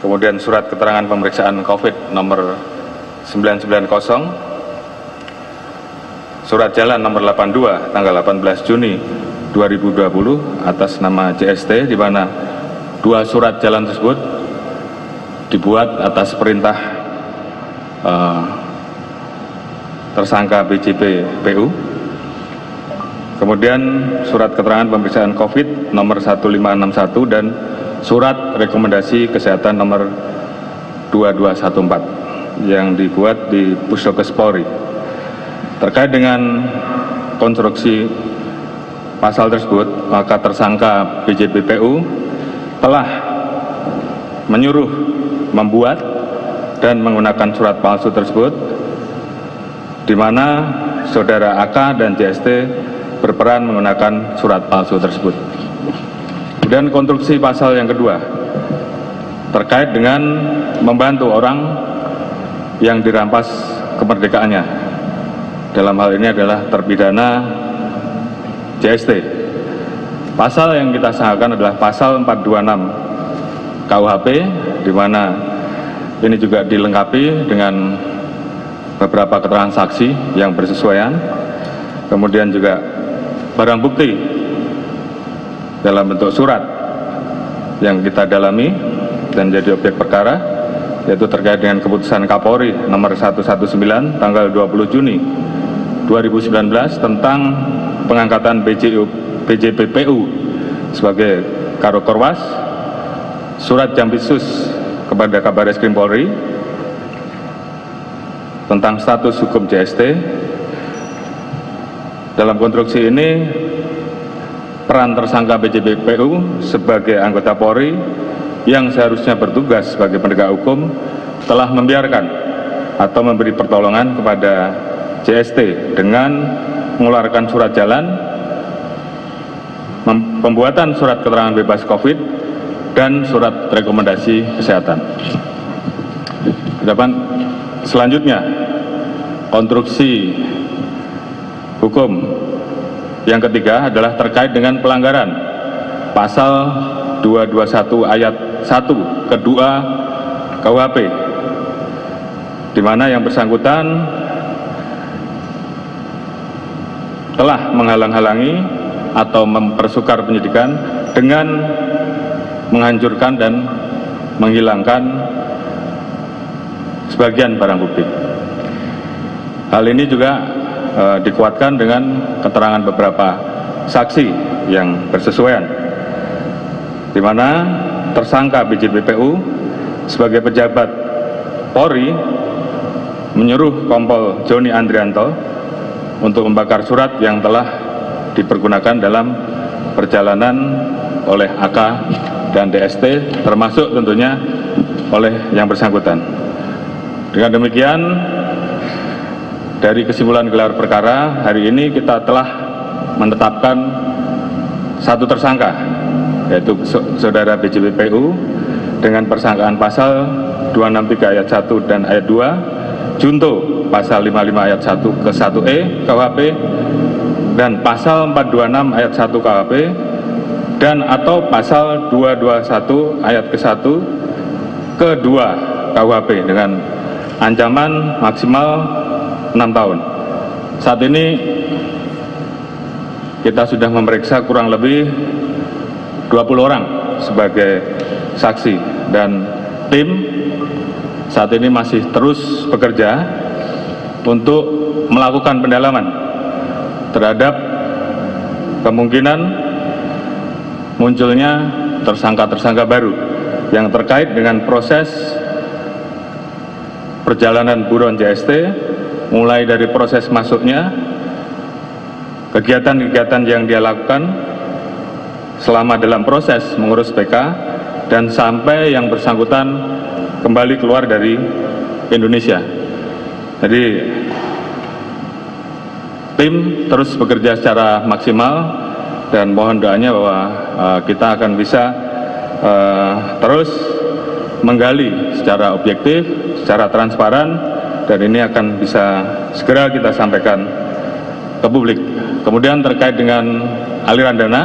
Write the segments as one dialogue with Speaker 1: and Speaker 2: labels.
Speaker 1: kemudian surat keterangan pemeriksaan COVID nomor 990, surat jalan nomor 82 tanggal 18 Juni 2020 atas nama JST, di mana dua surat jalan tersebut dibuat atas perintah tersangka BJPPU. Kemudian surat keterangan pemeriksaan COVID nomor 1561 dan surat rekomendasi kesehatan nomor 2214 yang dibuat di Puskesmas Polri. Terkait dengan konstruksi pasal tersebut, maka tersangka BJPPU telah menyuruh membuat dan menggunakan surat palsu tersebut, di mana saudara AK dan JST berperan menggunakan surat palsu tersebut. Kemudian konstruksi pasal yang kedua terkait dengan membantu orang yang dirampas kemerdekaannya. Dalam hal ini adalah terpidana JST. Pasal yang kita sangkakan adalah pasal 426 KUHP, di mana ini juga dilengkapi dengan beberapa keterangan saksi yang bersesuaian, kemudian juga barang bukti dalam bentuk surat yang kita dalami dan jadi objek perkara, yaitu terkait dengan keputusan Kapolri nomor 119 tanggal 20 Juni 2019 tentang pengangkatan BJPPU sebagai Karokorwas, surat Jampitsus kepada Kabar Reskrim Polri tentang status hukum JST. Dalam konstruksi ini, peran tersangka BJPPU sebagai anggota Polri yang seharusnya bertugas sebagai penegak hukum telah membiarkan atau memberi pertolongan kepada JST dengan mengeluarkan surat jalan, pembuatan surat keterangan bebas COVID, dan surat rekomendasi kesehatan. Selanjutnya, konstruksi hukum yang ketiga adalah terkait dengan pelanggaran pasal 221 ayat 1 kedua KUHP, di mana yang bersangkutan telah menghalang-halangi atau mempersukar penyidikan dengan menghancurkan dan menghilangkan sebagian barang bukti. Hal ini juga dikuatkan dengan keterangan beberapa saksi yang bersesuaian, di mana tersangka BJPPU sebagai pejabat Polri menyuruh Kompol Joni Andrianto untuk membakar surat yang telah dipergunakan dalam perjalanan oleh AK dan DST, termasuk tentunya oleh yang bersangkutan. Dengan demikian, dari kesimpulan gelar perkara hari ini kita telah menetapkan satu tersangka, yaitu saudara BJPPU dengan persangkaan pasal 263 ayat 1 dan ayat 2, junto pasal 55 ayat 1 ke 1E KUHP, dan pasal 426 ayat 1 KUHP, dan atau pasal 221 ayat ke 1 ke 2 KUHP dengan ancaman maksimal 6 tahun. Saat ini kita sudah memeriksa kurang lebih 20 orang sebagai saksi, dan tim saat ini masih terus bekerja untuk melakukan pendalaman terhadap kemungkinan munculnya tersangka-tersangka baru yang terkait dengan proses perjalanan buron JST, mulai dari proses masuknya, kegiatan-kegiatan yang dia lakukan selama dalam proses mengurus PK, dan sampai yang bersangkutan kembali keluar dari Indonesia. Jadi tim terus bekerja secara maksimal, dan mohon doanya bahwa kita akan bisa terus menggali secara objektif, secara transparan, dan ini akan bisa segera kita sampaikan ke publik. Kemudian terkait dengan aliran dana,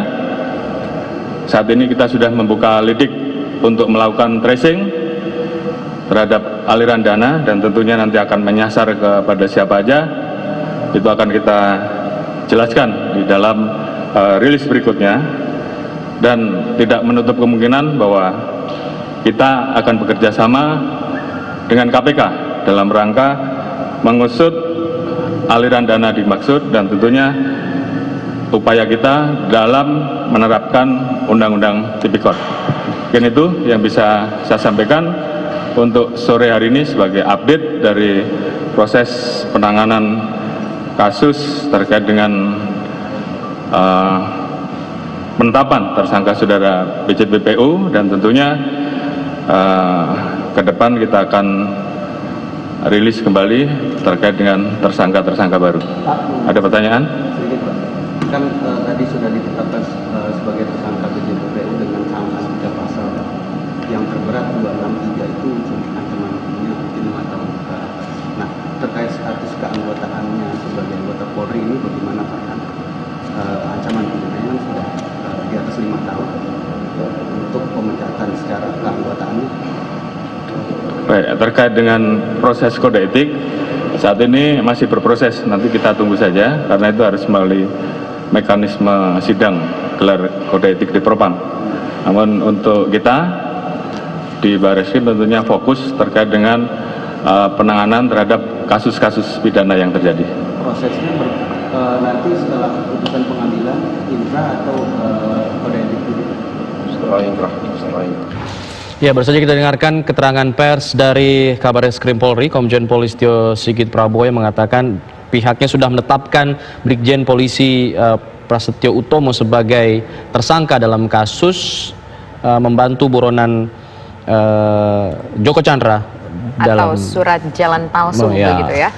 Speaker 1: saat ini kita sudah membuka lidik untuk melakukan tracing terhadap aliran dana dan tentunya nanti akan menyasar kepada siapa aja, itu akan kita jelaskan di dalam rilis berikutnya, dan tidak menutup kemungkinan bahwa kita akan bekerja sama dengan KPK dalam rangka mengusut aliran dana dimaksud dan tentunya upaya kita dalam menerapkan Undang-Undang Tipikor. Mungkin itu yang bisa saya sampaikan untuk sore hari ini sebagai update dari proses penanganan kasus terkait dengan penetapan tersangka saudara BC BPU, dan tentunya ke depan kita akan rilis kembali terkait dengan tersangka-tersangka baru. Ada pertanyaan?
Speaker 2: Sedikit Pak, kan tadi sudah ditetapkan sebagai tersangka BC BPU dengan sanksi 3 pasal, yang terberat 263 itu ancaman hukumnya mungkin 5 tahun ke atas. Nah, terkait status keanggotaannya sebagai anggota Polri ini bagaimana Pak? Ancaman pidananya kan sudah di atas 5 tahun untuk pemecatan secara keanggotaannya.
Speaker 1: Baik, terkait dengan proses kode etik saat ini masih berproses, nanti kita tunggu saja karena itu harus melalui mekanisme sidang gelar kode etik di Propam. Namun untuk kita di Barreskrim tentunya fokus terkait dengan penanganan terhadap kasus-kasus pidana yang terjadi.
Speaker 2: Prosesnya nanti setelah keputusan pengadilan inkrah atau kode etik dulu?
Speaker 3: Setelah inkrah.
Speaker 4: Ya, baru saja kita dengarkan keterangan pers dari Kabarreskrim Polri, Komjen Pol Listio Sigit Prabowo, yang mengatakan pihaknya sudah menetapkan Brigjen Polisi Prasetyo Utomo sebagai tersangka dalam kasus membantu buronan Joko Chandra
Speaker 5: atau surat jalan palsu begitu ya.